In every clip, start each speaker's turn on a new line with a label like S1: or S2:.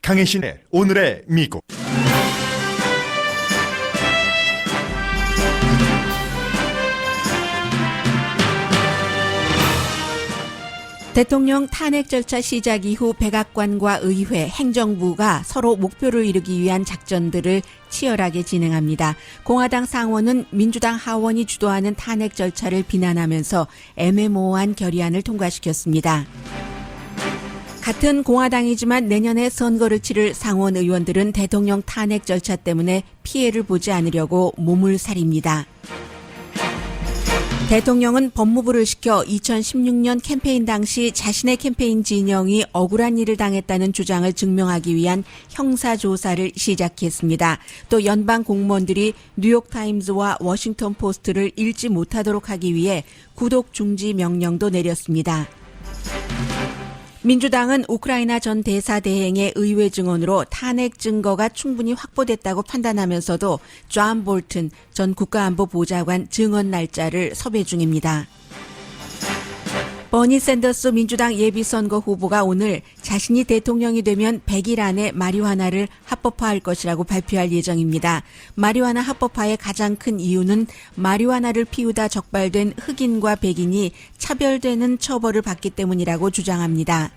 S1: 강혜신의 오늘의 미국.
S2: 대통령 탄핵 절차 시작 이후 백악관과 의회, 행정부가 서로 목표를 이루기 위한 작전들을 치열하게 진행합니다. 공화당 상원은 민주당 하원이 주도하는 탄핵 절차를 비난하면서 애매모호한 결의안을 통과시켰습니다. 같은 공화당이지만 내년에 선거를 치를 상원 의원들은 대통령 탄핵 절차 때문에 피해를 보지 않으려고 몸을 사립니다. 대통령은 법무부를 시켜 2016년 캠페인 당시 자신의 캠페인 진영이 억울한 일을 당했다는 주장을 증명하기 위한 형사조사를 시작했습니다. 또 연방 공무원들이 뉴욕타임즈와 워싱턴 포스트를 읽지 못하도록 하기 위해 구독 중지 명령도 내렸습니다. 민주당은 우크라이나 전 대사 대행의 의회 증언으로 탄핵 증거가 충분히 확보됐다고 판단하면서도 존 볼튼 전 국가안보보좌관 증언 날짜를 섭외 중입니다. 버니 샌더스 민주당 예비선거 후보가 오늘 자신이 대통령이 되면 100일 안에 마리화나를 합법화할 것이라고 발표할 예정입니다. 마리화나 합법화의 가장 큰 이유는 마리화나를 피우다 적발된 흑인과 백인이 차별되는 처벌을 받기 때문이라고 주장합니다.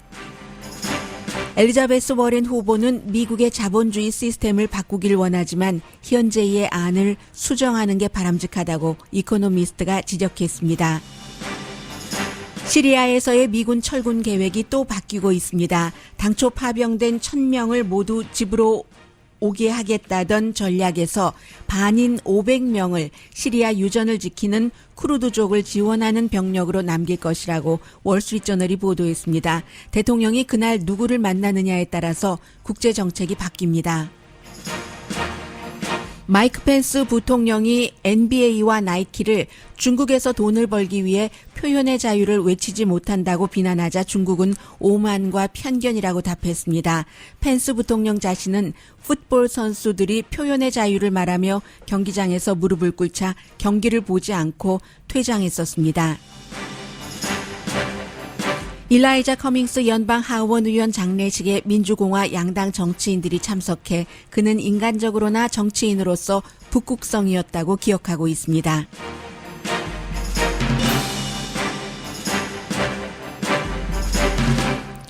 S2: 엘리자베스 워렌 후보는 미국의 자본주의 시스템을 바꾸길 원하지만 현재의 안을 수정하는 게 바람직하다고 이코노미스트가 지적했습니다. 시리아에서의 미군 철군 계획이 또 바뀌고 있습니다. 당초 파병된 1,000명을 모두 집으로 오게 하겠다던 전략에서 반인 500명을 시리아 유전을 지키는 쿠르드족을 지원하는 병력으로 남길 것이라고 월스트리트저널이 보도했습니다. 대통령이 그날 누구를 만나느냐에 따라서 국제정책이 바뀝니다. 마이크 펜스 부통령이 NBA와 나이키를 중국에서 돈을 벌기 위해 표현의 자유를 외치지 못한다고 비난하자 중국은 오만과 편견이라고 답했습니다. 펜스 부통령 자신은 풋볼 선수들이 표현의 자유를 말하며 경기장에서 무릎을 꿇자 경기를 보지 않고 퇴장했었습니다. 일라이자 커밍스 연방 하원 의원 장례식에 민주공화 양당 정치인들이 참석해 그는 인간적으로나 정치인으로서 북극성이었다고 기억하고 있습니다.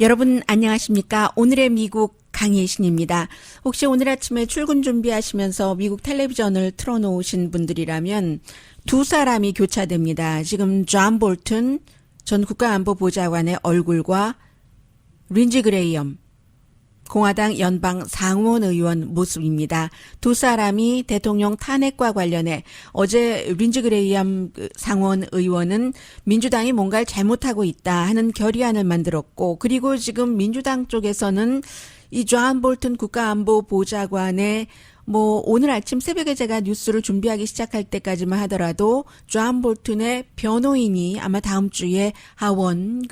S2: 여러분 안녕하십니까? 오늘의 미국 강혜신입니다. 혹시 오늘 아침에 출근 준비하시면서 미국 텔레비전을 틀어놓으신 분들이라면 두 사람이 교차됩니다. 지금 존 볼튼 전 국가안보보좌관의 얼굴과 린지 그레이엄 공화당 연방 상원의원 모습입니다. 두 사람이 대통령 탄핵과 관련해 어제 린지 그레이엄 상원의원은 민주당이 뭔가를 잘못하고 있다 하는 결의안을 만들었고, 그리고 지금 민주당 쪽에서는 이 존 볼튼 국가안보보좌관의 오늘 아침 새벽에 제가 뉴스를 준비하기 시작할 때까지만 하더라도 존 볼튼의 변호인이 아마 다음 주에 하원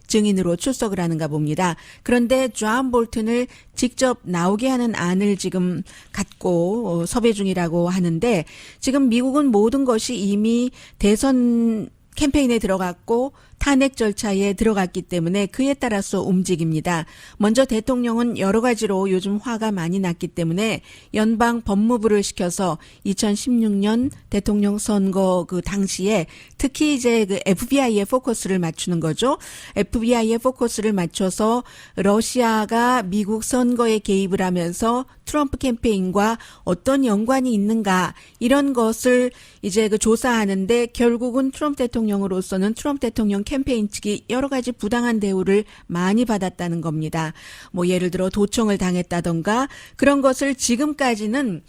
S2: 증인으로 출석을 하는가 봅니다. 그런데 존 볼튼을 직접 나오게 하는 안을 지금 갖고 섭외 중이라고 하는데, 지금 미국은 모든 것이 이미 대선 캠페인에 들어갔고 탄핵 절차에 들어갔기 때문에 그에 따라서 움직입니다. 먼저 대통령은 여러 가지로 요즘 화가 많이 났기 때문에 연방 법무부를 시켜서 2016년 대통령 선거 그 당시에 특히 이제 그 FBI에 포커스를 맞추는 거죠. FBI에 포커스를 맞춰서 러시아가 미국 선거에 개입을 하면서 트럼프 캠페인과 어떤 연관이 있는가 이런 것을 이제 그 조사하는데, 결국은 트럼프 대통령으로서는 트럼프 대통령 캠페인 측이 여러 가지 부당한 대우를 많이 받았다는 겁니다. 예를 들어 도청을 당했다던가 그런 것을 지금까지는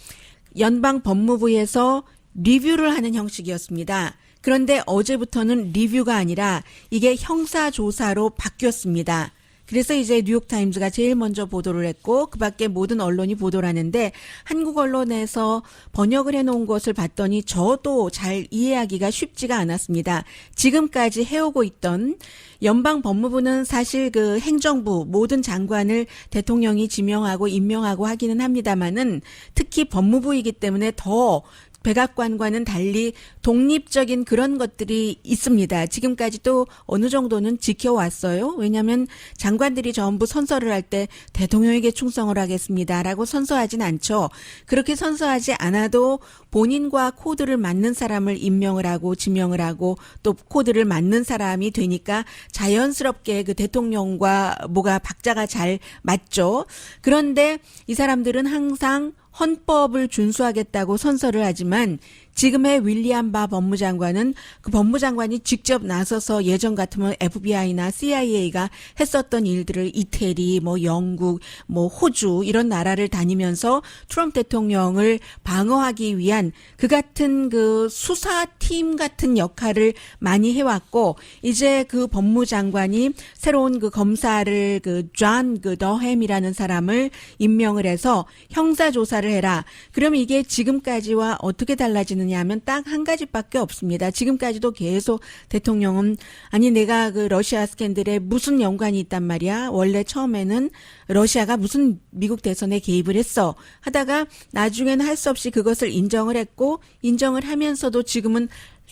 S2: 연방 법무부에서 리뷰를 하는 형식이었습니다. 그런데 어제부터는 리뷰가 아니라 이게 형사조사로 바뀌었습니다. 그래서 이제 뉴욕타임즈가 제일 먼저 보도를 했고 그 밖에 모든 언론이 보도를 하는데, 한국 언론에서 번역을 해놓은 것을 봤더니 저도 잘 이해하기가 쉽지가 않았습니다. 지금까지 해오고 있던 연방 법무부는 사실 그 행정부 모든 장관을 대통령이 지명하고 임명하고 하기는 합니다만은 특히 법무부이기 때문에 더 백악관과는 달리 독립적인 그런 것들이 있습니다. 지금까지 또 어느 정도는 지켜왔어요. 왜냐하면 장관들이 전부 선서를 할 때 대통령에게 충성을 하겠습니다라고 선서하진 않죠. 그렇게 선서하지 않아도 본인과 코드를 맞는 사람을 임명을 하고 지명을 하고 또 코드를 맞는 사람이 되니까 자연스럽게 그 대통령과 뭐가 박자가 잘 맞죠. 그런데 이 사람들은 항상 헌법을 준수하겠다고 선서를 하지만 지금의 윌리엄 바 법무장관은 그 법무장관이 직접 나서서 예전 같으면 FBI나 CIA가 했었던 일들을 이태리, 뭐 영국, 뭐 호주 이런 나라를 다니면서 트럼프 대통령을 방어하기 위한 그 같은 그 수사팀 같은 역할을 많이 해왔고 이제 그 법무장관이 새로운 그 검사를 존 더햄이라는 사람을 임명을 해서 형사 조사를 해라. 그럼 이게 지금까지와 어떻게 달라지느냐 하면 딱 한 가지밖에 없습니다. 지금까지도 계속 대통령은 아니 내가 그 러시아 스캔들에 무슨 연관이 있단 말이야. 원래 처음에는 러시아가 무슨 미국 대선에 개입을 했어 하다가 나중에는 할 수 없이 그것을 인정을 했고 인정을 하면서도 지금은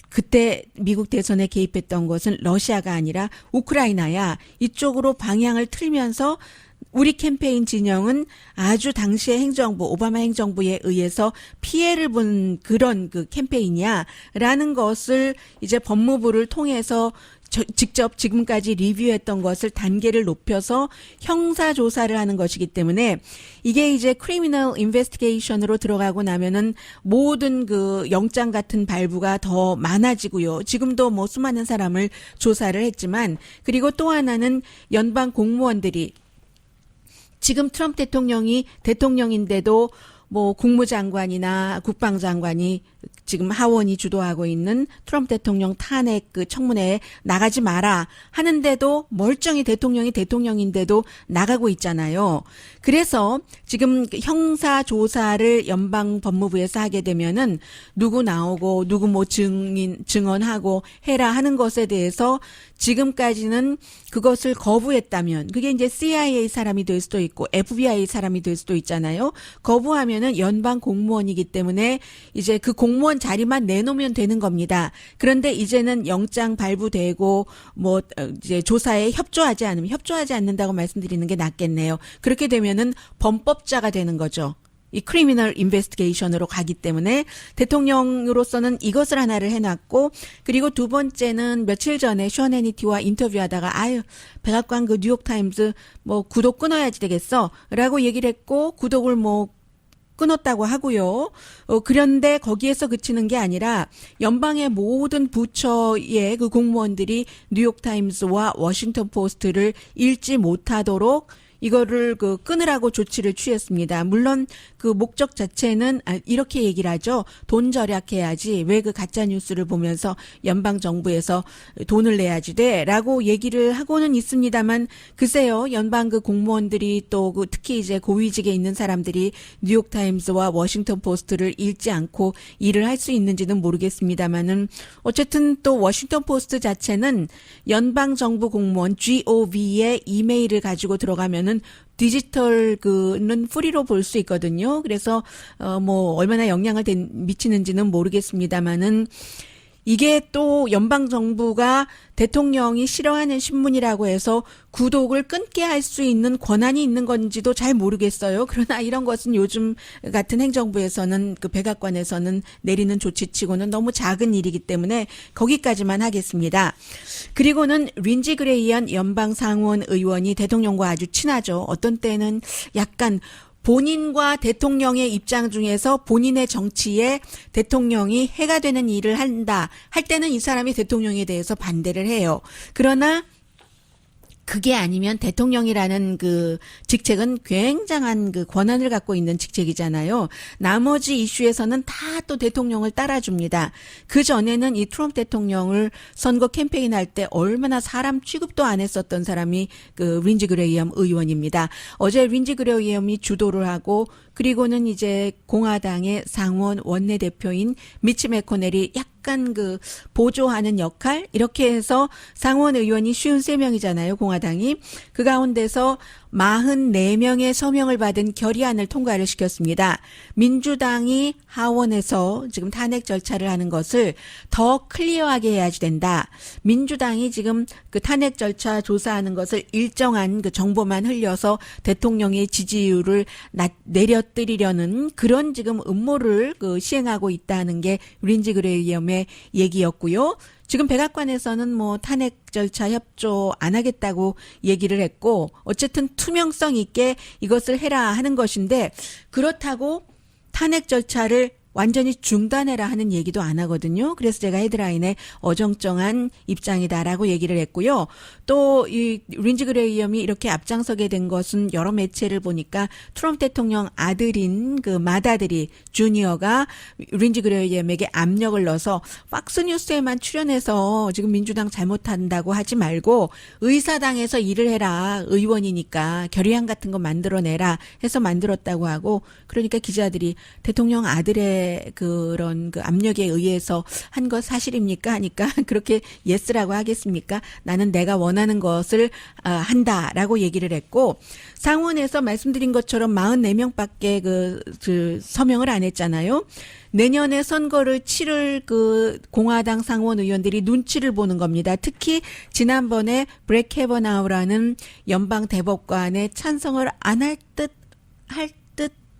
S2: 그때 미국 대선에 개입했던 것은 러시아가 아니라 우크라이나야. 이쪽으로 방향을 틀면서 우리 캠페인 진영은 아주 당시의 행정부, 오바마 행정부에 의해서 피해를 본 그런 그 캠페인이야라는 것을 이제 법무부를 통해서 직접 지금까지 리뷰했던 것을 단계를 높여서 형사 조사를 하는 것이기 때문에 이게 이제 크리미널 인베스티게이션으로 들어가고 나면은 모든 그 영장 같은 발부가 더 많아지고요. 지금도 뭐 수많은 사람을 조사를 했지만 그리고 또 하나는 연방 공무원들이 지금 트럼프 대통령이 대통령인데도 뭐 국무장관이나 국방장관이 지금 하원이 주도하고 있는 트럼프 대통령 탄핵 그 청문회에 나가지 마라 하는데도 멀쩡히 대통령이 대통령인데도 나가고 있잖아요. 그래서 지금 형사 조사를 연방 법무부에서 하게 되면은 누구 나오고 누구 뭐 증언하고 해라 하는 것에 대해서 지금까지는 그것을 거부했다면 그게 이제 CIA 사람이 될 수도 있고 FBI 사람이 될 수도 있잖아요. 거부하면은 연방 공무원이기 때문에 이제 그 공무원 자리만 내놓으면 되는 겁니다. 그런데 이제는 영장 발부되고 뭐 이제 조사에 협조하지 않는다고 말씀드리는 게 낫겠네요. 그렇게 되면은 범법자가 되는 거죠. 이 크리미널 인베스티게이션으로 가기 때문에 대통령으로서는 이것을 하나를 해놨고 그리고 두 번째는 며칠 전에 션 해니티와 인터뷰하다가 백악관 그 뉴욕타임즈 뭐 구독 끊어야지 되겠어 라고 얘기를 했고 구독을 뭐 끊었다고 하고요. 그런데 거기에서 그치는 게 아니라 연방의 모든 부처의 그 공무원들이 뉴욕타임스와 워싱턴 포스트를 읽지 못하도록 이거를 그 끊으라고 조치를 취했습니다. 물론 그 목적 자체는 이렇게 얘기를 하죠. 돈 절약해야지. 왜 그 가짜 뉴스를 보면서 연방 정부에서 돈을 내야지 돼라고 얘기를 하고는 있습니다만 글쎄요. 연방 그 공무원들이 또 그 특히 이제 고위직에 있는 사람들이 뉴욕 타임스와 워싱턴 포스트를 읽지 않고 일을 할 수 있는지는 모르겠습니다만은 어쨌든 또 워싱턴 포스트 자체는 연방 정부 공무원 GOV의 이메일을 가지고 들어가면은 디지털 그는 프리로 볼 수 있거든요. 그래서 뭐 얼마나 영향을 미치는지는 모르겠습니다만은 이게 또 연방 정부가 대통령이 싫어하는 신문이라고 해서 구독을 끊게 할 수 있는 권한이 있는 건지도 잘 모르겠어요. 그러나 이런 것은 요즘 같은 행정부에서는 그 백악관에서는 내리는 조치치고는 너무 작은 일이기 때문에 거기까지만 하겠습니다. 그리고는 린지 그레이언 연방 상원 의원이 대통령과 아주 친하죠. 어떤 때는 약간 본인과 대통령의 입장 중에서 본인의 정치에 대통령이 해가 되는 일을 한다 할 때는 이 사람이 대통령에 대해서 반대를 해요. 그러나 그게 아니면 대통령이라는 그 직책은 굉장한 그 권한을 갖고 있는 직책이잖아요. 나머지 이슈에서는 다 또 대통령을 따라줍니다. 그 전에는 이 트럼프 대통령을 선거 캠페인 할 때 얼마나 사람 취급도 안 했었던 사람이 그 린지 그레이엄 의원입니다. 어제 린지 그레이엄이 주도를 하고 그리고는 이제 공화당의 상원 원내대표인 미치 매코넬이 약간 그 보조하는 역할 이렇게 해서 상원 의원이 53명이잖아요. 공화당이. 그 가운데서 44명의 서명을 받은 결의안을 통과를 시켰습니다. 민주당이 하원에서 지금 탄핵 절차를 하는 것을 더 클리어하게 해야지 된다. 민주당이 지금 그 탄핵 절차 조사하는 것을 일정한 그 정보만 흘려서 대통령의 지지율을 내려뜨리려는 그런 지금 음모를 그 시행하고 있다는 게 린지 그레이엄의 얘기였고요. 지금 백악관에서는 뭐 탄핵 절차 협조 안 하겠다고 얘기를 했고 어쨌든 투명성 있게 이것을 해라 하는 것인데 그렇다고 탄핵 절차를 완전히 중단해라 하는 얘기도 안 하거든요. 그래서 제가 헤드라인에 어정쩡한 입장이다라고 얘기를 했고요. 또 이 린지 그레이엄이 이렇게 앞장서게 된 것은 여러 매체를 보니까 트럼프 대통령 아들인 그 맏아들이 주니어가 린지 그레이엄에게 압력을 넣어서 팍스뉴스에만 출연해서 지금 민주당 잘못한다고 하지 말고 의사당에서 일을 해라. 의원이니까 결의안 같은 거 만들어내라 해서 만들었다고 하고 그러니까 기자들이 대통령 아들의 그런 그 압력에 의해서 한 것 사실입니까? 하니까 그렇게 예스라고 하겠습니까? 나는 내가 원하는 것을 한다라고 얘기를 했고 상원에서 말씀드린 것처럼 44명밖에 그 서명을 안 했잖아요. 내년에 선거를 치를 그 공화당 상원 의원들이 눈치를 보는 겁니다. 특히 지난번에 브렉 캐버나우라는 연방 대법관에 찬성을 안 할 듯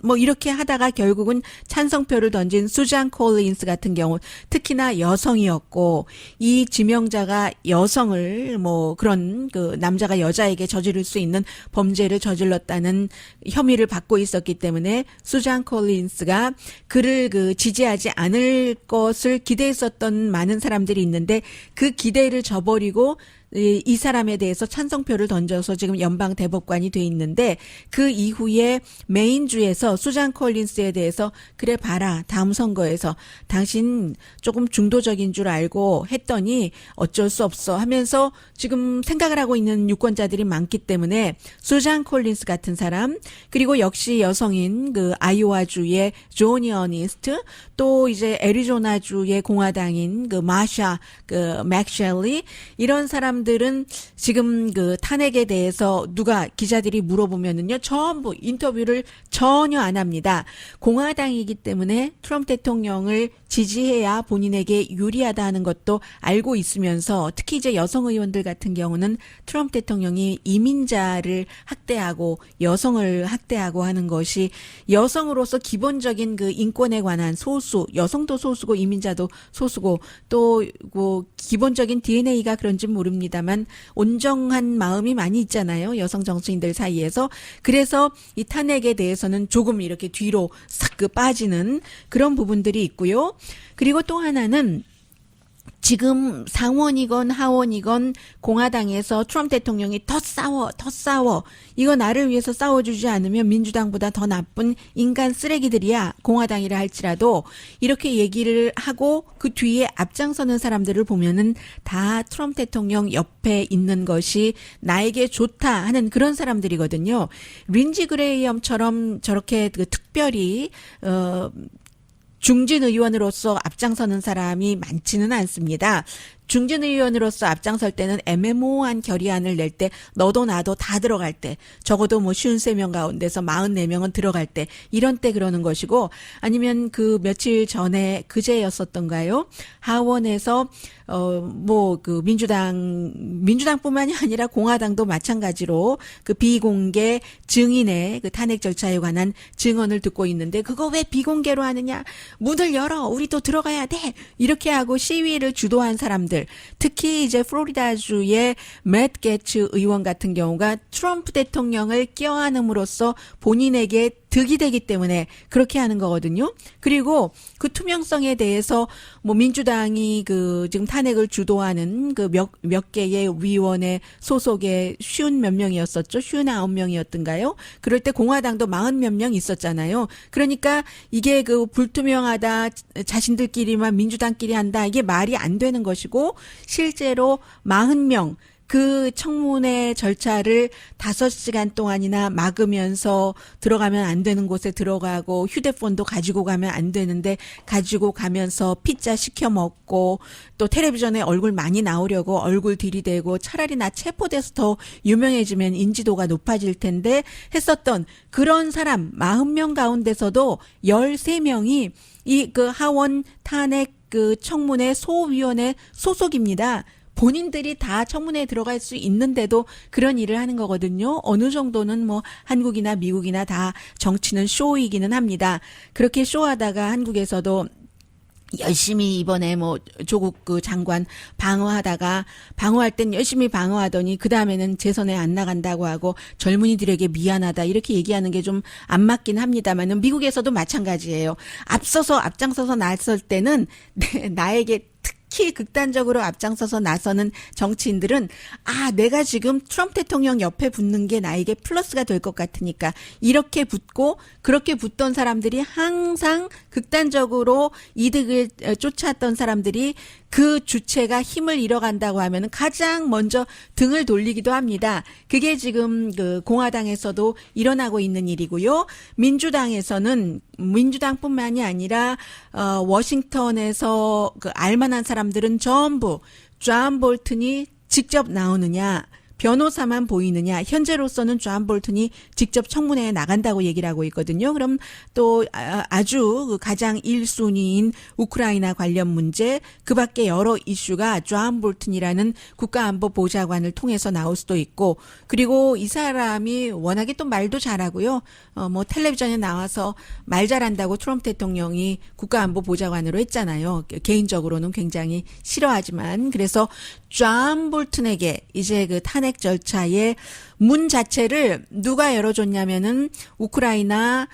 S2: 뭐 이렇게 하다가 결국은 찬성표를 던진 수잔 콜린스 같은 경우 특히나 여성이었고 이 지명자가 여성을 뭐 그런 그 남자가 여자에게 저지를 수 있는 범죄를 저질렀다는 혐의를 받고 있었기 때문에 수잔 콜린스가 그를 그 지지하지 않을 것을 기대했었던 많은 사람들이 있는데 그 기대를 저버리고 이 사람에 대해서 찬성표를 던져서 지금 연방 대법관이 돼 있는데 그 이후에 메인주에서 수잔 콜린스에 대해서 그래 봐라 다음 선거에서 당신 조금 중도적인 줄 알고 했더니 어쩔 수 없어 하면서 지금 생각을 하고 있는 유권자들이 많기 때문에 수잔 콜린스 같은 사람 그리고 역시 여성인 그 아이오와주의 조니 어니스트 또 이제 애리조나주의 공화당인 그 마샤 그 맥셸리 이런 사람 들은 지금 그 탄핵에 대해서 누가 기자들이 물어보면은요 전부 인터뷰를 전혀 안 합니다. 공화당이기 때문에 트럼프 대통령을 지지해야 본인에게 유리하다는 것도 알고 있으면서 특히 이제 여성 의원들 같은 경우는 트럼프 대통령이 이민자를 학대하고 여성을 학대하고 하는 것이 여성으로서 기본적인 그 인권에 관한 소수 여성도 소수고 이민자도 소수고 또 뭐 기본적인 DNA가 그런지 모릅니다만 온정한 마음이 많이 있잖아요. 여성 정치인들 사이에서. 그래서 이 탄핵에 대해서는 조금 이렇게 뒤로 싹 그 빠지는 그런 부분들이 있고요. 그리고 또 하나는 지금 상원이건 하원이건 공화당에서 트럼프 대통령이 더 싸워. 이거 나를 위해서 싸워주지 않으면 민주당보다 더 나쁜 인간 쓰레기들이야. 공화당이라 할지라도 이렇게 얘기를 하고 그 뒤에 앞장서는 사람들을 보면은 다 트럼프 대통령 옆에 있는 것이 나에게 좋다 하는 그런 사람들이거든요. 린지 그레이엄처럼 저렇게 그 특별히 중진 의원으로서 앞장서는 사람이 많지는 않습니다. 중진 의원으로서 앞장설 때는 애매모호한 결의안을 낼 때 너도 나도 다 들어갈 때 적어도 뭐 53명 가운데서 44명은 들어갈 때 이런 때 그러는 것이고 아니면 그 며칠 전에 그제였었던가요? 하원에서 뭐 그 민주당뿐만이 아니라 공화당도 마찬가지로 그 비공개 증인의 그 탄핵 절차에 관한 증언을 듣고 있는데 그거 왜 비공개로 하느냐? 문을 열어. 우리도 들어가야 돼. 이렇게 하고 시위를 주도한 사람들 특히 이제 플로리다주의 맷 게츠 의원 같은 경우가 트럼프 대통령을 껴안음으로써 본인에게 득이 되기 때문에 그렇게 하는 거거든요. 그리고 그 투명성에 대해서 뭐 민주당이 그 지금 탄핵을 주도하는 그 몇 개의 위원회 소속의 50 몇 명이었었죠. 59명이었던가요? 그럴 때 공화당도 40 몇 명 있었잖아요. 그러니까 이게 그 불투명하다 자신들끼리만 민주당끼리 한다 이게 말이 안 되는 것이고 실제로 40명 그 청문회 절차를 5시간 동안이나 막으면서 들어가면 안 되는 곳에 들어가고 휴대폰도 가지고 가면 안 되는데 가지고 가면서 피자 시켜 먹고 또 텔레비전에 얼굴 많이 나오려고 얼굴 들이대고 차라리 나 체포돼서 더 유명해지면 인지도가 높아질 텐데 했었던 그런 사람 40명 가운데서도 13명이 이 그 하원 탄핵 그 청문회 소위원회 소속입니다. 본인들이 다 청문회에 들어갈 수 있는데도 그런 일을 하는 거거든요. 어느 정도는 뭐 한국이나 미국이나 다 정치는 쇼이기는 합니다. 그렇게 쇼하다가 한국에서도 열심히 이번에 뭐 조국 그 장관 방어할 땐 열심히 방어하더니 그 다음에는 재선에 안 나간다고 하고 젊은이들에게 미안하다 이렇게 얘기하는 게 좀 안 맞긴 합니다만은 미국에서도 마찬가지예요. 앞장서서 나설 때는 나에게 특히 극단적으로 앞장서서 나서는 정치인들은 내가 지금 트럼프 대통령 옆에 붙는 게 나에게 플러스가 될 것 같으니까 이렇게 붙고 그렇게 붙던 사람들이 항상 극단적으로 이득을 쫓았던 사람들이 그 주체가 힘을 잃어간다고 하면 가장 먼저 등을 돌리기도 합니다. 그게 지금 그 공화당에서도 일어나고 있는 일이고요. 민주당뿐만이 아니라 워싱턴에서 그 알만한 사람들은 전부 존 볼튼이 직접 나오느냐 변호사만 보이느냐 현재로서는 존 볼튼이 직접 청문회에 나간다고 얘기를 하고 있거든요. 그럼 또 아주 가장 1순위인 우크라이나 관련 문제 그밖에 여러 이슈가 존 볼튼이라는 국가안보보좌관을 통해서 나올 수도 있고 그리고 이 사람이 워낙에 또 말도 잘하고요. 뭐 텔레비전에 나와서 말 잘한다고 트럼프 대통령이 국가안보보좌관으로 했잖아요. 개인적으로는 굉장히 싫어하지만 그래서 존 볼튼에게 이제 그 탄핵 절차의 문 자체를 누가 열어줬냐면은 우크라이나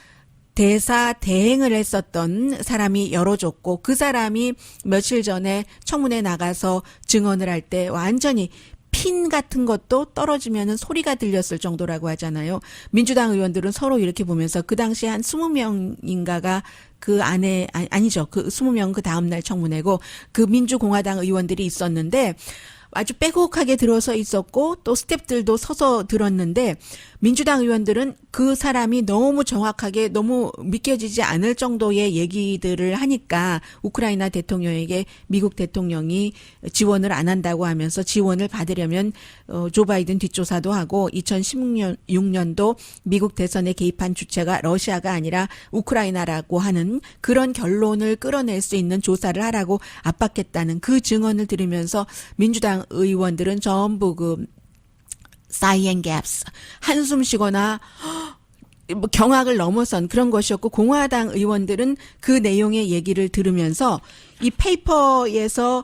S2: 대사 대행을 했었던 사람이 열어줬고 그 사람이 며칠 전에 청문회 나가서 증언을 할 때 완전히 핀 같은 것도 떨어지면은 소리가 들렸을 정도라고 하잖아요. 민주당 의원들은 서로 이렇게 보면서 그 당시에 한 20명인가가 그 안에 아니죠. 그 20명 그 다음 날 청문회고 그 민주공화당 의원들이 있었는데 아주 빼곡하게 들어서 있었고 또 스태프들도 서서 들었는데 민주당 의원들은 그 사람이 너무 정확하게 너무 믿겨지지 않을 정도의 얘기들을 하니까 우크라이나 대통령에게 미국 대통령이 지원을 안 한다고 하면서 지원을 받으려면 조 바이든 뒷조사도 하고 2016년도 미국 대선에 개입한 주체가 러시아가 아니라 우크라이나라고 하는 그런 결론을 끌어낼 수 있는 조사를 하라고 압박했다는 그 증언을 들으면서 민주당 의원들은 전부 그 sigh and gasp 한숨 쉬거나 뭐 경악을 넘어선 그런 것이었고 공화당 의원들은 그 내용의 얘기를 들으면서 이 페이퍼에서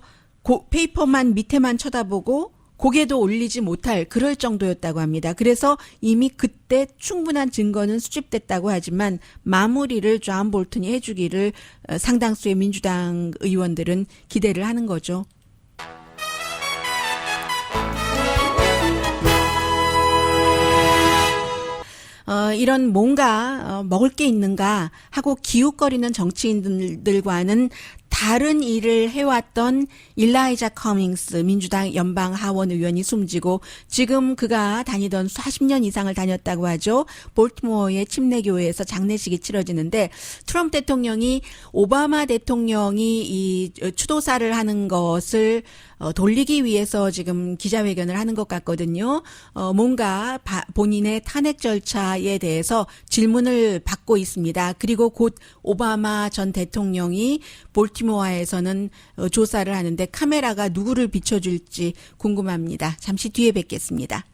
S2: 페이퍼만 밑에만 쳐다보고 고개도 올리지 못할 그럴 정도였다고 합니다. 그래서 이미 그때 충분한 증거는 수집됐다고 하지만 마무리를 존 볼튼이 해주기를 상당수의 민주당 의원들은 기대를 하는 거죠. 이런 뭔가 먹을 게 있는가 하고 기웃거리는 정치인들과는 다른 일을 해왔던 일라이자 커밍스 민주당 연방 하원 의원이 숨지고 지금 그가 다니던 40년 이상을 다녔다고 하죠. 볼티모어의 침례교회에서 장례식이 치러지는데 트럼프 대통령이 오바마 대통령이 이 추도사를 하는 것을 돌리기 위해서 지금 기자회견을 하는 것 같거든요. 뭔가 본인의 탄핵 절차에 대해서 질문을 받고 있습니다. 그리고 곧 오바마 전 대통령이 볼티모어에서는 조사를 하는데 카메라가 누구를 비춰줄지 궁금합니다. 잠시 뒤에 뵙겠습니다.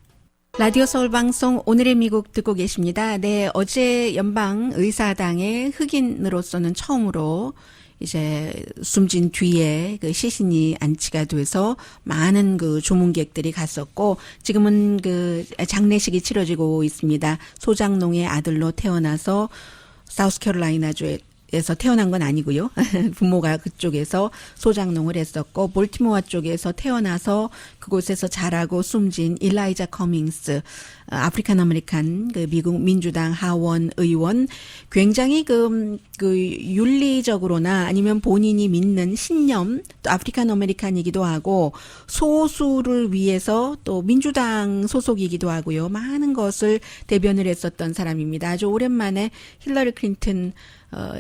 S2: 라디오 서울 방송 오늘의 미국 듣고 계십니다. 네, 어제 연방 의사당의 흑인으로서는 처음으로 이제 숨진 뒤에 그 시신이 안치가 돼서 많은 그 조문객들이 갔었고 지금은 그 장례식이 치러지고 있습니다. 소장농의 아들로 태어나서 사우스캐롤라이나주에서 태어난 건 아니고요. 부모가 그쪽에서 소장농을 했었고 볼티모어 쪽에서 태어나서 그곳에서 자라고 숨진 일라이자 커밍스 아프리칸 아메리칸 그 미국 민주당 하원 의원 굉장히 그 윤리적으로나 아니면 본인이 믿는 신념 또 아프리칸 아메리칸이기도 하고 소수를 위해서 또 민주당 소속이기도 하고요. 많은 것을 대변을 했었던 사람입니다. 아주 오랜만에 힐러리 클린턴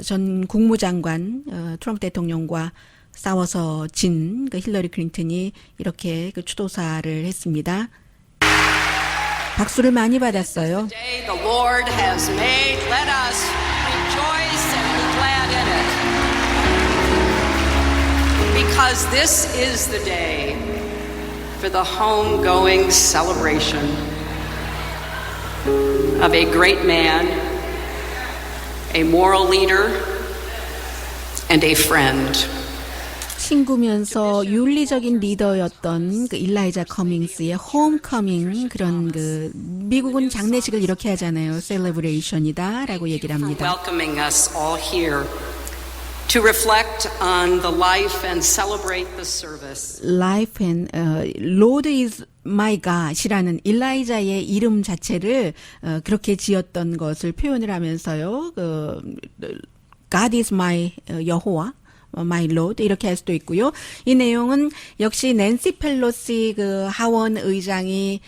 S2: 전 국무장관 트럼프 대통령과 싸워서 진 그 힐러리 클린턴이 이렇게 그 추도사를 했습니다. 박수를 많이 받았어요.
S3: Day the Lord has made, let us rejoice and be glad in it. Because this is the day for the homegoing celebration of a great man, a moral leader, and a friend.
S2: 친구면서 윤리적인 리더였던 그 일라이자 커밍스의 홈커밍 그런 그 미국은 장례식을 이렇게 하잖아요. 셀레브레이션이다라고 얘기를 합니다.
S3: Welcoming us all here to reflect on the life and celebrate the service.
S2: Life and Lord is my God이라는 일라이자의 이름 자체를 그렇게 지었던 것을 표현을 하면서요. 그 God is my 여호와. My Lord 이렇게 할 수도 있고요. 이 내용은 역시 낸시 펠로시 그 하원 의장이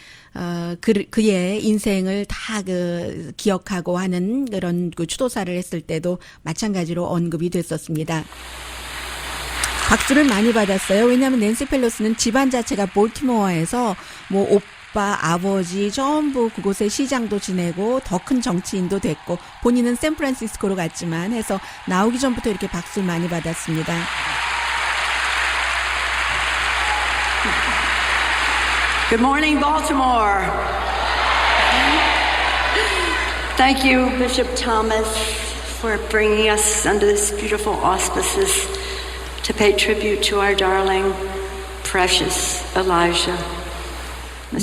S2: 그의 인생을 다 그 기억하고 하는 그런 그 추도사를 했을 때도 마찬가지로 언급이 됐었습니다. 박수를 많이 받았어요. 왜냐하면 낸시 펠로시는 집안 자체가 볼티모어에서 뭐 오빠, 아버지 전부 그곳에 시장도 지내고 더 큰 정치인도 됐고 본인은 샌프란시스코로 갔지만 해서 나오기 전부터 이렇게 박수를 많이 받았습니다.
S3: Good morning, Baltimore.
S4: Thank you, Bishop Thomas, for bringing us under this beautiful auspices to pay tribute to our darling, precious Elijah.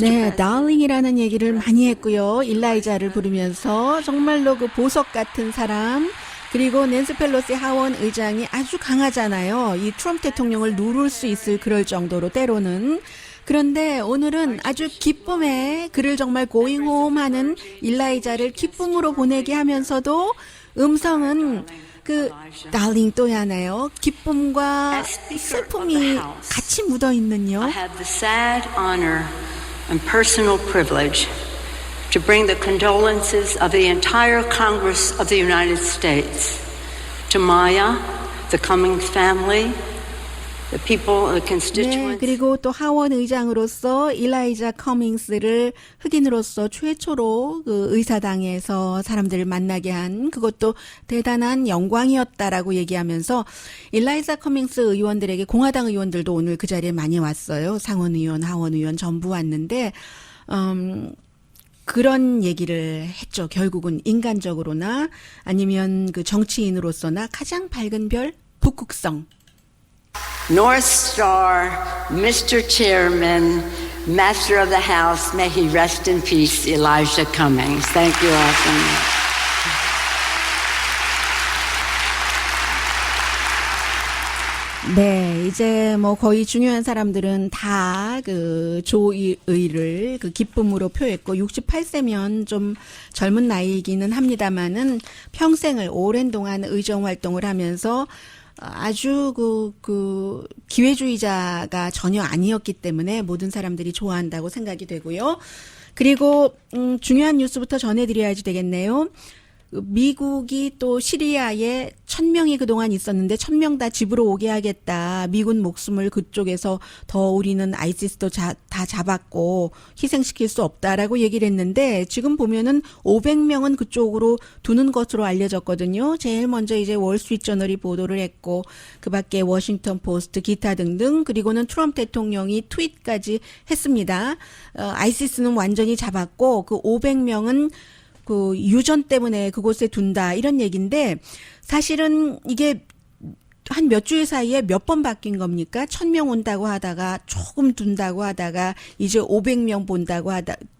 S2: 네, darling이라는 얘기를 많이 했고요. 일라이자를 부르면서 정말로 그 보석 같은 사람 그리고 낸시 펠로시 하원 의장이 아주 강하잖아요. 이 트럼프 대통령을 누를 수 있을 그럴 정도로 때로는. 그런데 오늘은 아주 기쁨에 그를 정말 going home 하는 일라이자를 기쁨으로 보내게 하면서도 음성은 그 darling 또 하나요. 기쁨과 슬픔이 같이 묻어 있는요.
S4: I have the sad honor and personal privilege to bring the condolences of the entire Congress of the United States to Maya, the Cummings family, the people, the
S2: 네,
S4: constituents.
S2: 그리고 또 하원 의장으로서 일라이자 커밍스를 흑인으로서 최초로 그 의사당에서 사람들을 만나게 한 그것도 대단한 영광이었다라고 얘기하면서 일라이자 커밍스 의원들에게 공화당 의원들도 오늘 그 자리에 많이 왔어요. 상원 의원, 하원 의원 전부 왔는데 그런 얘기를 했죠. 결국은 인간적으로나 아니면 그 정치인으로서나 가장 밝은 별 북극성.
S4: North Star, Mr. Chairman, Master of the House, may he rest in peace, Elijah Cummings. Thank you all so much.
S2: 네, 이제 뭐 거의 중요한 사람들은 다 그 조의를 그 기쁨으로 표했고 68세면 좀 젊은 나이이기는 합니다만은 평생을 오랜 동안 의정 활동을 하면서 아주 그 기회주의자가 전혀 아니었기 때문에 모든 사람들이 좋아한다고 생각이 되고요. 그리고 중요한 뉴스부터 전해드려야지 되겠네요. 미국이 또 시리아에 1000명이 그동안 있었는데 1000명 다 집으로 오게 하겠다. 미군 목숨을 그쪽에서 더 우리는 아이시스도 다 잡았고 희생시킬 수 없다라고 얘기를 했는데 지금 보면은 500명은 그쪽으로 두는 것으로 알려졌거든요. 제일 먼저 이제 월스트리트저널이 보도를 했고 그밖에 워싱턴 포스트 기타 등등 그리고는 트럼프 대통령이 트윗까지 했습니다. 아이시스는 완전히 잡았고 그 500명은 그 유전 때문에 그곳에 둔다 이런 얘기인데 사실은 이게 한 몇 주일 사이에 몇 번 바뀐 겁니까? 1,000명 온다고 하다가 조금 둔다고 하다가 이제 500명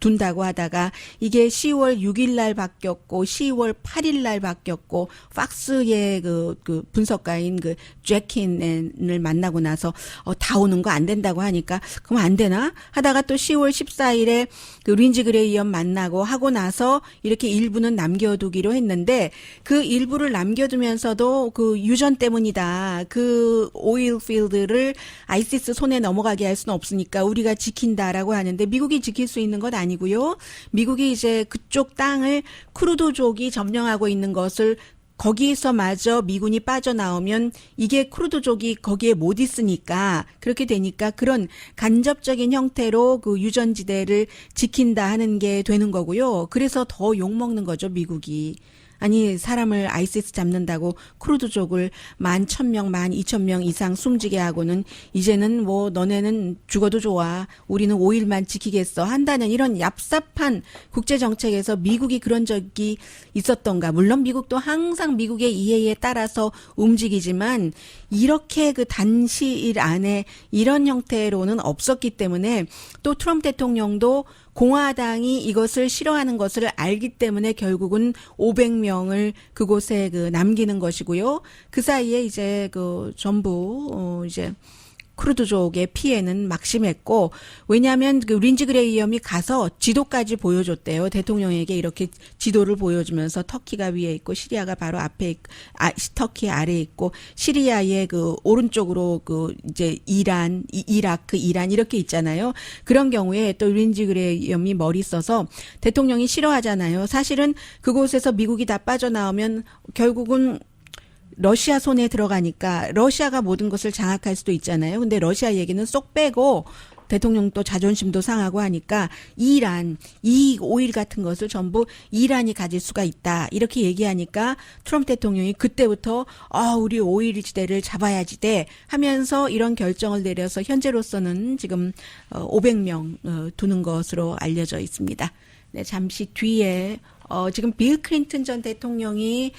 S2: 둔다고 하다가 이게 10월 6일 날 바뀌었고 10월 8일 날 바뀌었고 팍스의 그 분석가인 그 잭킨을 만나고 나서 다 오는 거 안 된다고 하니까 그럼 안 되나? 하다가 또 10월 14일에 그 린지 그레이엄 만나고 하고 나서 이렇게 일부는 남겨두기로 했는데 그 일부를 남겨두면서도 그 유전 때문이다. 그 오일 필드를 아이시스 손에 넘어가게 할 수는 없으니까 우리가 지킨다라고 하는데 미국이 지킬 수 있는 것 아니고요. 미국이 이제 그쪽 땅을 크루드족이 점령하고 있는 것을 거기서마저 미군이 빠져나오면 이게 크루드족이 거기에 못 있으니까 그렇게 되니까 그런 간접적인 형태로 그 유전지대를 지킨다 하는 게 되는 거고요. 그래서 더 욕먹는 거죠, 미국이. 아니 사람을 아이시스 잡는다고 크루드족을 11,000명, 12,000명 이상 숨지게 하고는 이제는 뭐 너네는 죽어도 좋아. 우리는 5일만 지키겠어. 한다는 이런 얍삽한 국제정책에서 미국이 그런 적이 있었던가. 물론 미국도 항상 미국의 이해에 따라서 움직이지만 이렇게 그 단시일 안에 이런 형태로는 없었기 때문에 또 트럼프 대통령도 공화당이 이것을 싫어하는 것을 알기 때문에 결국은 500명을 그곳에 그 남기는 것이고요. 그 사이에 이제 그 전부 이제 크루드족의 피해는 막심했고 왜냐하면 그 린지 그레이엄이 가서 지도까지 보여줬대요. 대통령에게 이렇게 지도를 보여주면서 터키가 위에 있고 시리아가 바로 앞에 터키 아래에 있고 시리아의 그 오른쪽으로 그 이제 이라크 이란 이렇게 있잖아요. 그런 경우에 또 린지 그레이엄이 머리 써서 대통령이 싫어하잖아요. 사실은 그곳에서 미국이 다 빠져나오면 결국은 러시아 손에 들어가니까 러시아가 모든 것을 장악할 수도 있잖아요. 근데 러시아 얘기는 쏙 빼고 대통령 또 자존심도 상하고 하니까 이란, 이 오일 같은 것을 전부 이란이 가질 수가 있다. 이렇게 얘기하니까 트럼프 대통령이 그때부터 우리 오일 지대를 잡아야지 돼 하면서 이런 결정을 내려서 현재로서는 지금 500명 두는 것으로 알려져 있습니다. 네, 잠시 뒤에 지금 빌 클린턴 전 대통령이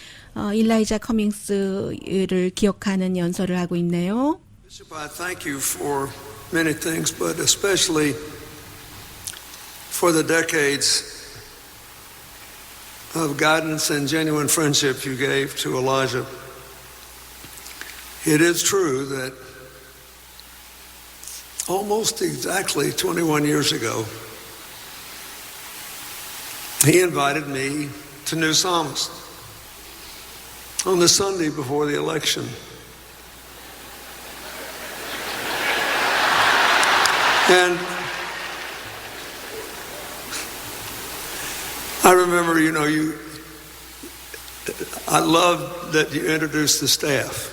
S2: 일라이자 커밍스를 기억하는 연설을 하고 있네요.
S5: Bishop, I thank you for many things, but especially for the decades of guidance and genuine friendship you gave to Elijah. It is true that almost exactly 21 years ago, he invited me to New Psalmist on the Sunday before the election. And I remember, I love that you introduced the staff.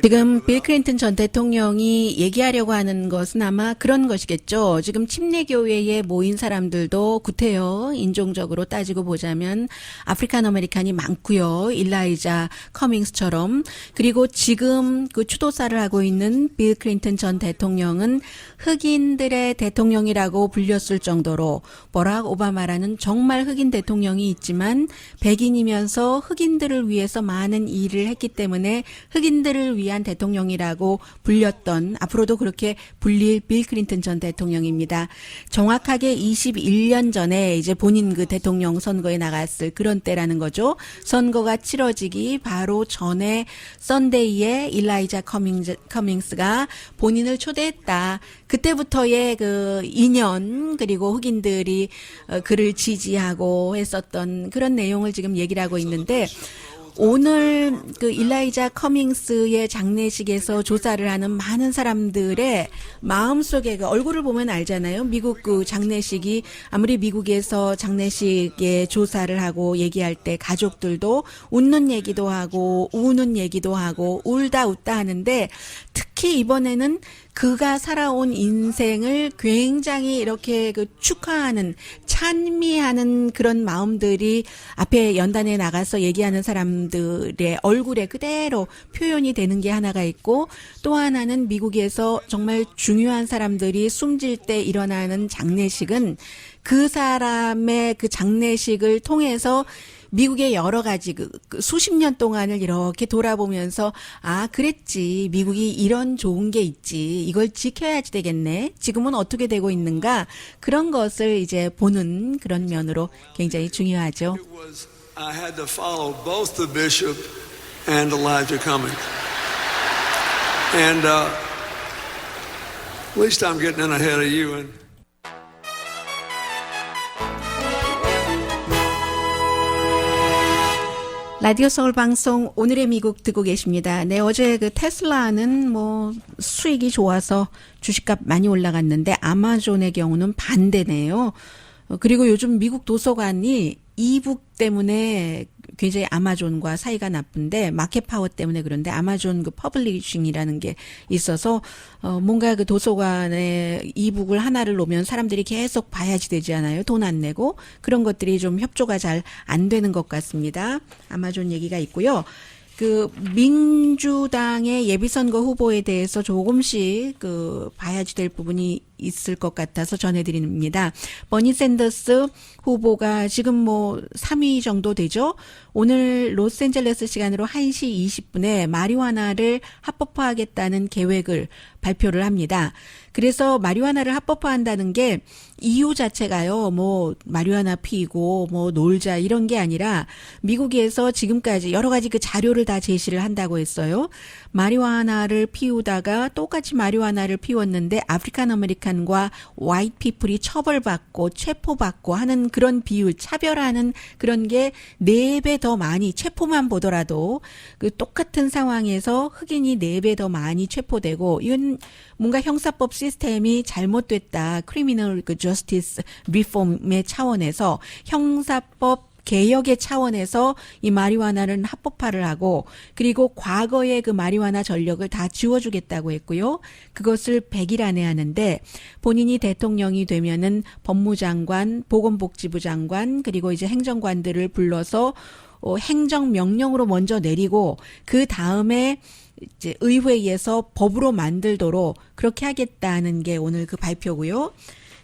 S2: 지금 빌 클린턴 전 대통령이 얘기하려고 하는 것은 아마 그런 것이겠죠. 지금 침례교회에 모인 사람들도 구태여 인종적으로 따지고 보자면 아프리칸 아메리칸이 많고요. 일라이자 커밍스처럼. 그리고 지금 그 추도사를 하고 있는 빌 클린턴 전 대통령은 흑인들의 대통령이라고 불렸을 정도로 버락 오바마라는 정말 흑인 대통령이 있지만 백인이면서 흑인들을 위해서 많은 일을 했기 때문에 흑인들을 위한 대통령이라고 불렸던 앞으로도 그렇게 불릴 빌 클린턴 전 대통령입니다. 정확하게 21년 전에 이제 본인 그 대통령 선거에 나갔을 그런 때라는 거죠. 선거가 치러지기 바로 전에 썬데이에 일라이자 커밍스가 본인을 초대했다. 그때부터의 그 인연 그리고 흑인들이 그를 지지하고 했었던 그런 내용을 지금 얘기를 하고 있는데 오늘 그 일라이자 커밍스의 장례식에서 조사를 하는 많은 사람들의 마음속에 그 얼굴을 보면 알잖아요. 미국 그 장례식이 아무리 미국에서 장례식에 조사를 하고 얘기할 때 가족들도 웃는 얘기도 하고 우는 얘기도 하고 울다 웃다 하는데 특히 이번에는 그가 살아온 인생을 굉장히 이렇게 그 축하하는 찬미하는 그런 마음들이 앞에 연단에 나가서 얘기하는 사람들의 얼굴에 그대로 표현이 되는 게 하나가 있고 또 하나는 미국에서 정말 중요한 사람들이 숨질 때 일어나는 장례식은 그 사람의 그 장례식을 통해서 미국의 여러 가지 그 수십 년 동안을 이렇게 돌아보면서 아, 그랬지. 미국이 이런 좋은 게 있지. 이걸 지켜야지 되겠네. 지금은 어떻게 되고 있는가? 그런 것을 이제 보는 그런 면으로 굉장히 중요하죠.
S5: It was I had to follow both the bishop and Elijah Cummings. And at least I'm getting in ahead of you. And
S2: 라디오 서울 방송 오늘의 미국 듣고 계십니다. 네, 어제 그 테슬라는 뭐 수익이 좋아서 주식값 많이 올라갔는데 아마존의 경우는 반대네요. 그리고 요즘 미국 도서관이 이북 때문에 굉장히 아마존과 사이가 나쁜데 마켓 파워 때문에 그런데 아마존 그 퍼블리싱이라는 게 있어서 뭔가 그 도서관에 이북을 하나를 놓으면 사람들이 계속 봐야지 되지 않아요? 돈 안 내고 그런 것들이 좀 협조가 잘 안 되는 것 같습니다. 아마존 얘기가 있고요. 그 민주당의 예비선거 후보에 대해서 조금씩 그 봐야지 될 부분이 있을 것 같아서 전해드립니다. 버니 샌더스 후보가 지금 뭐 3위 정도 되죠. 오늘 로스앤젤레스 시간으로 1시 20분에 마리화나를 합법화하겠다는 계획을 발표를 합니다. 그래서 마리화나를 합법화한다는 게 이유 자체가요, 뭐 마리화나 피고 뭐 놀자 이런 게 아니라 미국에서 지금까지 여러 가지 그 자료를 다 제시를 한다고 했어요. 마리화나를 피우다가 똑같이 마리화나를 피웠는데 아프리칸 아메리칸과 화이트 피플이 처벌받고 체포받고 하는 그런 비율, 차별하는 그런 게 4배 더 많이 체포만 보더라도 그 똑같은 상황에서 흑인이 4배 더 많이 체포되고 이건 뭔가 형사법 시스템이 잘못됐다. 크리미널 그 저스티스 리폼의 차원에서 형사법 개혁의 차원에서 이 마리화나는 합법화를 하고 그리고 과거의 그 마리화나 전력을 다 지워주겠다고 했고요. 그것을 100일 안에 하는데 본인이 대통령이 되면은 법무장관, 보건복지부 장관 그리고 이제 행정관들을 불러서 행정명령으로 먼저 내리고 그 다음에 이제 의회에서 법으로 만들도록 그렇게 하겠다는 게 오늘 그 발표고요.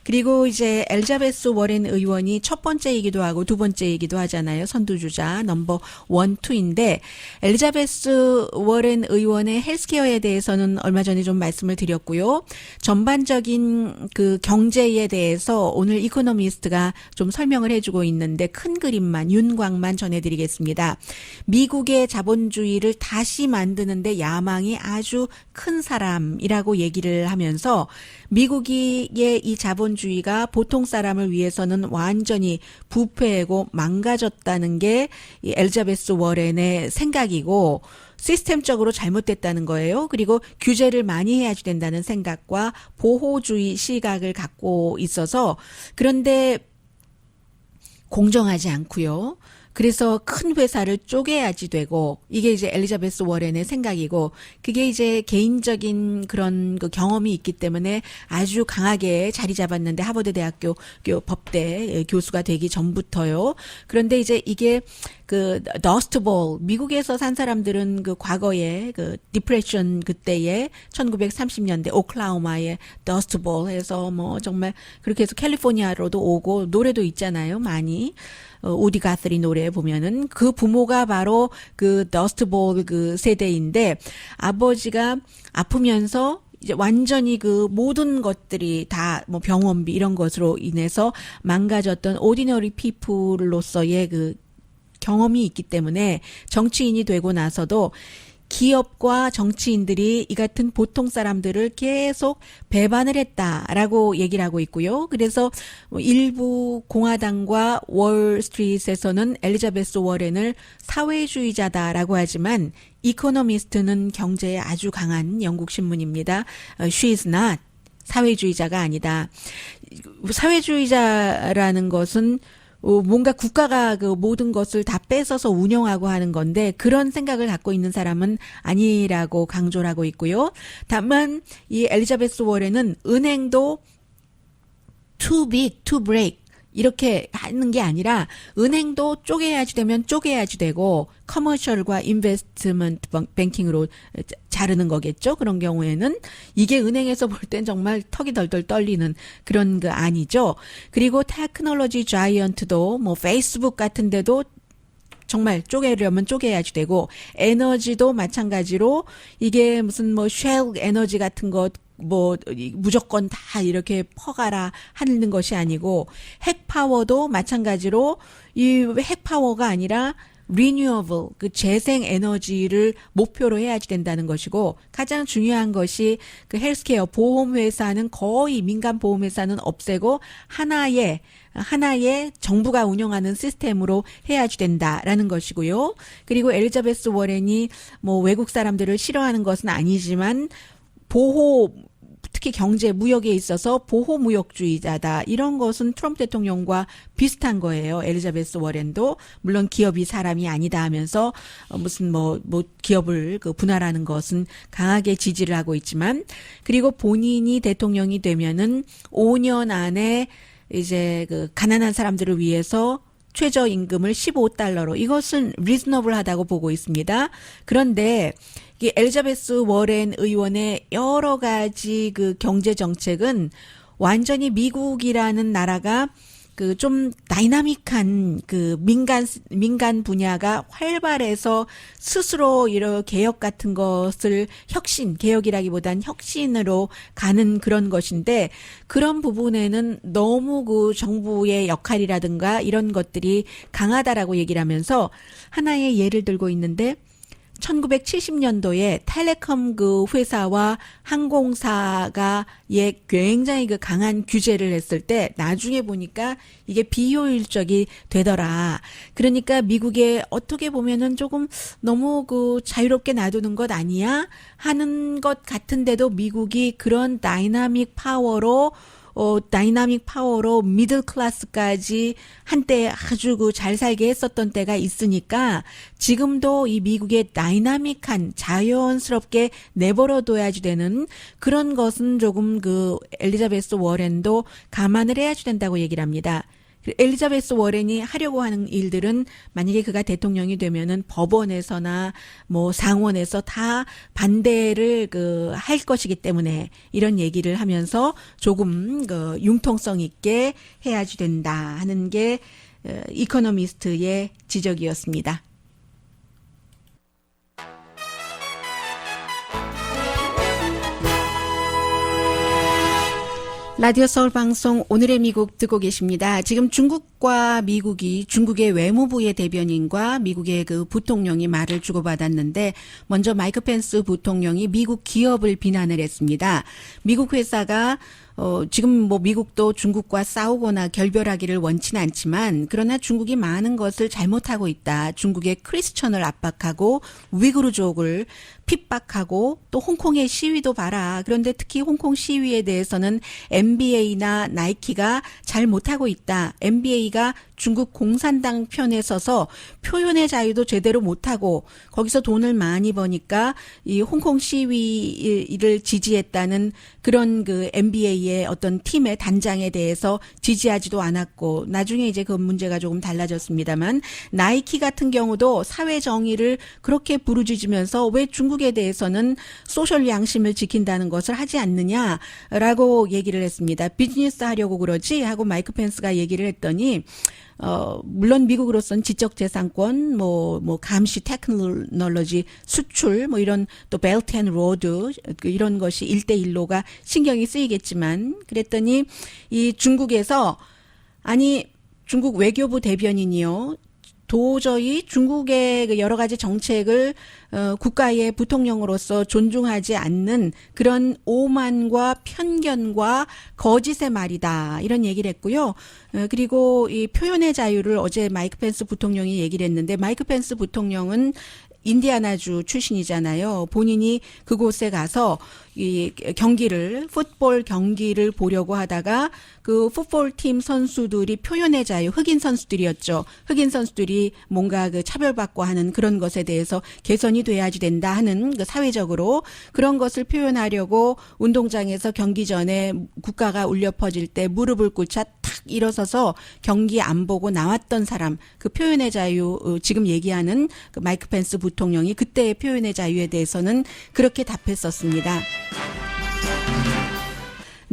S2: 그리고 이제 엘자베스 워렌 의원이 첫 번째이기도 하고 두 번째이기도 하잖아요. 선두주자 넘버 1, 2인데 엘자베스 워렌 의원의 헬스케어에 대해서는 얼마 전에 좀 말씀을 드렸고요. 전반적인 그 경제에 대해서 오늘 이코노미스트가 좀 설명을 해주고 있는데 큰 그림만 윤곽만 전해드리겠습니다. 미국의 자본주의를 다시 만드는데 야망이 아주 큰 사람이라고 얘기를 하면서 미국의 이 자본주의가 보통 사람을 위해서는 완전히 부패하고 망가졌다는 게 이 엘자베스 워렌의 생각이고 시스템적으로 잘못됐다는 거예요. 그리고 규제를 많이 해야 된다는 생각과 보호주의 시각을 갖고 있어서 그런데 공정하지 않고요. 그래서 큰 회사를 쪼개야지 되고 이게 이제 엘리자베스 워렌의 생각이고 그게 이제 개인적인 그런 그 경험이 있기 때문에 아주 강하게 자리 잡았는데 하버드 대학교 법대 교수가 되기 전부터요. 그런데 이제 이게 그 더스트볼 미국에서 산 사람들은 그 과거에 그 디프레션 그때에 1930년대 오클라호마의 더스트볼 해서 뭐 정말 그렇게 해서 캘리포니아로도 오고 노래도 있잖아요. 많이. 우디 가스리 노래 보면은 그 부모가 바로 그 더스트볼 그 세대인데 아버지가 아프면서 이제 완전히 그 모든 것들이 다 뭐 병원비 이런 것으로 인해서 망가졌던 오디너리 피플로서의 그 경험이 있기 때문에 정치인이 되고 나서도 기업과 정치인들이 이 같은 보통 사람들을 계속 배반을 했다라고 얘기를 하고 있고요. 그래서 일부 공화당과 월스트리트에서는 엘리자베스 워렌을 사회주의자다라고 하지만 이코노미스트는 경제에 아주 강한 영국 신문입니다. She's not. 사회주의자가 아니다. 사회주의자라는 것은 뭔가 국가가 그 모든 것을 다 뺏어서 운영하고 하는 건데 그런 생각을 갖고 있는 사람은 아니라고 강조를 하고 있고요. 다만 이 엘리자베스 워렌은 은행도 too big to break 이렇게 하는 게 아니라 은행도 쪼개야지 되면 쪼개야지 되고 커머셜과 인베스트먼트 뱅킹으로 자르는 거겠죠. 그런 경우에는 이게 은행에서 볼 땐 정말 턱이 덜덜 떨리는 그런 거 아니죠. 그리고 테크놀로지 자이언트도 뭐 페이스북 같은 데도 정말 쪼개려면 쪼개야지 되고 에너지도 마찬가지로 이게 무슨 뭐 쉘 에너지 같은 것 뭐 무조건 다 이렇게 퍼가라 하는 것이 아니고 핵 파워도 마찬가지로 이 핵 파워가 아니라 renewable 그 재생 에너지를 목표로 해야지 된다는 것이고 가장 중요한 것이 그 헬스케어 보험회사는 거의 민간 보험회사는 없애고 하나의 정부가 운영하는 시스템으로 해야지 된다라는 것이고요. 그리고 엘리자베스 워렌이 뭐 외국 사람들을 싫어하는 것은 아니지만 특히 경제 무역에 있어서 보호무역주의자다. 이런 것은 트럼프 대통령과 비슷한 거예요. 엘리자베스 워렌도 물론 기업이 사람이 아니다 하면서 무슨 뭐 기업을 그 분할하는 것은 강하게 지지를 하고 있지만 그리고 본인이 대통령이 되면은 5년 안에 이제 그 가난한 사람들을 위해서 최저임금을 $15로 이것은 리즈너블하다고 보고 있습니다. 그런데 이 엘리자베스 워렌 의원의 여러 가지 그 경제 정책은 완전히 미국이라는 나라가 그 좀 다이나믹한 그 민간 분야가 활발해서 스스로 이런 개혁 같은 것을 개혁이라기보단 혁신으로 가는 그런 것인데 그런 부분에는 너무 그 정부의 역할이라든가 이런 것들이 강하다라고 얘기를 하면서 하나의 예를 들고 있는데 1970년도에 텔레콤 그 회사와 항공사가 굉장히 그 강한 규제를 했을 때 나중에 보니까 이게 비효율적이 되더라. 그러니까 미국에 어떻게 보면은 조금 너무 그 자유롭게 놔두는 것 아니야? 하는 것 같은데도 미국이 그런 다이나믹 파워로 미들 클래스까지 한때 아주 그 잘 살게 했었던 때가 있으니까 지금도 이 미국의 다이나믹한 자연스럽게 내버려둬야지 되는 그런 것은 조금 그 엘리자베스 워렌도 감안을 해야지 된다고 얘기를 합니다. 엘리자베스 워렌이 하려고 하는 일들은 만약에 그가 대통령이 되면은 법원에서나 뭐 상원에서 다 반대를 할 것이기 때문에 이런 얘기를 하면서 조금 융통성 있게 해야지 된다 하는 게 이코노미스트의 지적이었습니다. 라디오 서울 방송 오늘의 미국 듣고 계십니다. 지금 중국과 미국이 중국의 외무부의 대변인과 미국의 그 부통령이 말을 주고받았는데 먼저 마이크 펜스 부통령이 미국 기업을 비난을 했습니다. 미국 회사가 지금 뭐 미국도 중국과 싸우거나 결별하기를 원치는 않지만 그러나 중국이 많은 것을 잘못하고 있다. 중국의 크리스천을 압박하고 위구르족을 핍박하고 또 홍콩의 시위도 봐라. 그런데 특히 홍콩 시위에 대해서는 NBA나 나이키가 잘 못하고 있다. NBA가 중국 공산당 편에 서서 표현의 자유도 제대로 못하고 거기서 돈을 많이 버니까 이 홍콩 시위를 지지했다는 그런 그 NBA의 어떤 팀의 단장에 대해서 지지하지도 않았고 나중에 이제 그 문제가 조금 달라졌습니다만 나이키 같은 경우도 사회 정의를 그렇게 부르짖으면서 왜 중국에 대해서는 소셜 양심을 지킨다는 것을 하지 않느냐라고 얘기를 했습니다. 비즈니스 하려고 그러지 하고 마이크 펜스가 얘기를 했더니 물론 미국으로서는 지적재산권, 감시 테크놀로지 수출, 이런 또 벨트 앤 로드, 이런 것이 1대1로가 신경이 쓰이겠지만, 그랬더니 이 중국에서, 중국 외교부 대변인이요. 도저히 중국의 여러 가지 정책을 국가의 부통령으로서 존중하지 않는 그런 오만과 편견과 거짓의 말이다. 이런 얘기를 했고요. 그리고 이 표현의 자유를 어제 마이크 펜스 부통령이 얘기를 했는데 마이크 펜스 부통령은 인디아나주 출신이잖아요. 본인이 그곳에 가서 이 풋볼 경기를 보려고 하다가 그 풋볼팀 선수들이 표현의 자유, 흑인 선수들이었죠. 흑인 선수들이 뭔가 그 차별받고 하는 그런 것에 대해서 개선이 돼야지 된다 하는 그 사회적으로 그런 것을 표현하려고 운동장에서 경기 전에 국가가 울려 퍼질 때 무릎을 꿇자 탁 일어서서 경기 안 보고 나왔던 사람, 그 표현의 자유, 지금 얘기하는 그 마이크 펜스 부통령이 그때의 표현의 자유에 대해서는 그렇게 답했었습니다.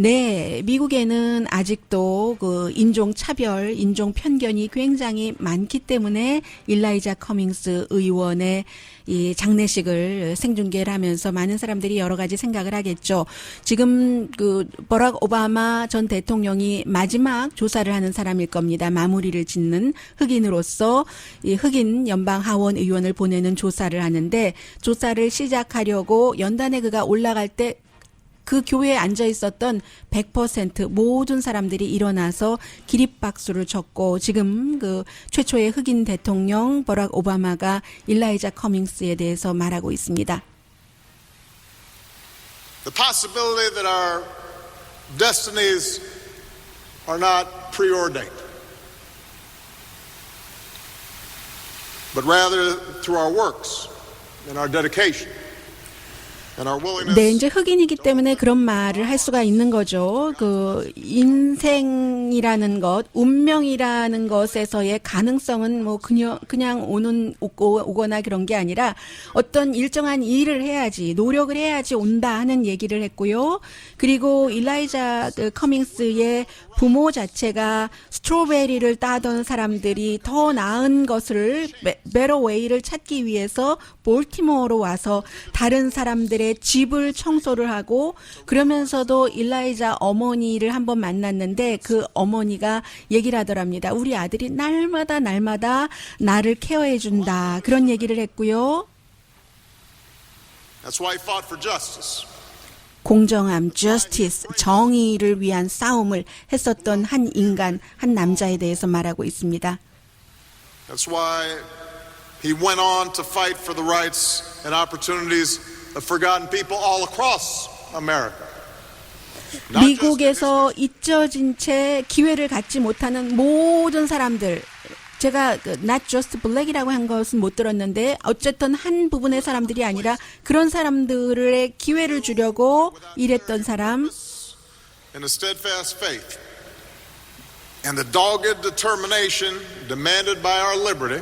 S2: 네, 미국에는 아직도 그 인종 차별, 인종 편견이 굉장히 많기 때문에 일라이자 커밍스 의원의 이 장례식을 생중계를 하면서 많은 사람들이 여러 가지 생각을 하겠죠. 지금 그 버락 오바마 전 대통령이 마지막 조사를 하는 사람일 겁니다. 마무리를 짓는 흑인으로서 이 흑인 연방 하원 의원을 보내는 조사를 하는데 조사를 시작하려고 연단에 그가 올라갈 때 그 교회에 앉아 있었던 100% 모든 사람들이 일어나서 기립박수를 쳤고 지금 그 최초의 흑인 대통령 버락 오바마가 일라이자 커밍스에 대해서 말하고 있습니다.
S6: The possibility that our destinies are not preordained, but rather through our works and our dedication.
S2: 네, 이제 흑인이기 때문에 그런 말을 할 수가 있는 거죠. 그 인생이라는 것, 운명이라는 것에서의 가능성은 뭐 그냥 오거나 그런 게 아니라 어떤 일정한 일을 해야지, 노력을 해야지 온다 하는 얘기를 했고요. 그리고 일라이자 커밍스의 부모 자체가 스트로베리를 따던 사람들이 더 나은 것을 better way를 찾기 위해서 볼티모어로 와서 다른 사람들의 집을 청소를 하고 그러면서도 일라이자 어머니를 한번 만났는데 그 어머니가 얘기를 하더랍니다. 우리 아들이 날마다 나를 케어해 준다. 그런 얘기를 했고요.
S6: That's why he fought for justice.
S2: 공정함, justice, 정의를 위한 싸움을 했었던 한 인간, 한 남자에 대해서 말하고 있습니다.
S6: That's why he went on to fight for the rights and opportunities of forgotten people all across America.
S2: 미국에서 잊혀진 채 기회를 갖지 못하는 모든 사람들, 제가 not just black이라고 한 것은 못 들었는데 어쨌든 한 부분의 사람들이 아니라 그런 사람들의 기회를 주려고 일했던 사람.
S6: And a steadfast faith and the dogged determination demanded by our liberty,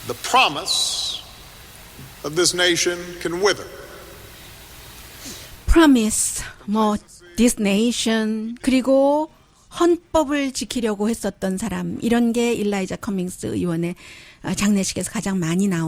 S6: the promise of this nation can wither.
S2: Promise, this nation, 그리고 헌법을 지키려고 했었던 사람, 이런 게 일라이자 커밍스 의원의 장례식에서 가장 많이 나옵니다.